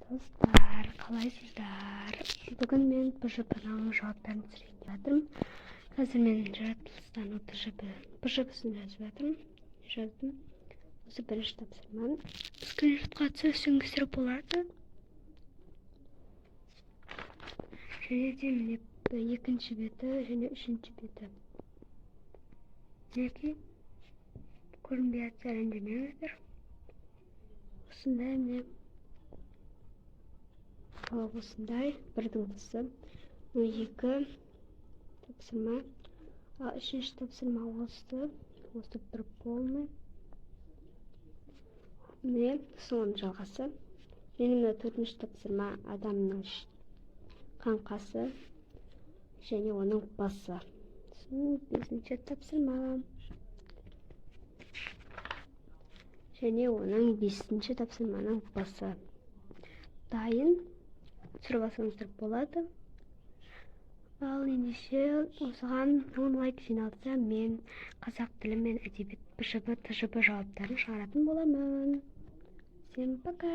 Dostlar, қалайсыздар? Бүгін мен БЖП-ның жауаптарын түсірейін жатырмын. Қазір мен жаратылыстану БЖП-сын жаздым. Осы бірінші тапсырмам. Скриншотқа түсірсеңіздер болады. Және де міне екінші беті және үшінші беті. Неке көрінбей жатса ренжімеңіздер. Осындай міне осындай бірдің тұсы 12 тапсырма, ал үшінші тапсырма осы бір полный. Міне соның жалғасы. Менің төртінші тапсырма адамның қаңқасы және оның басы. Бесінші тапсырма және оның бесінші тапсырманың басы. Дайын түсіріп алсаңыздар болады. Ал ендеше осыған 10 лайк жиналса, мен қазақ тілі мен әдебиет БЖП, ТЖП жауаптарын шығаратын боламын. Всем пока!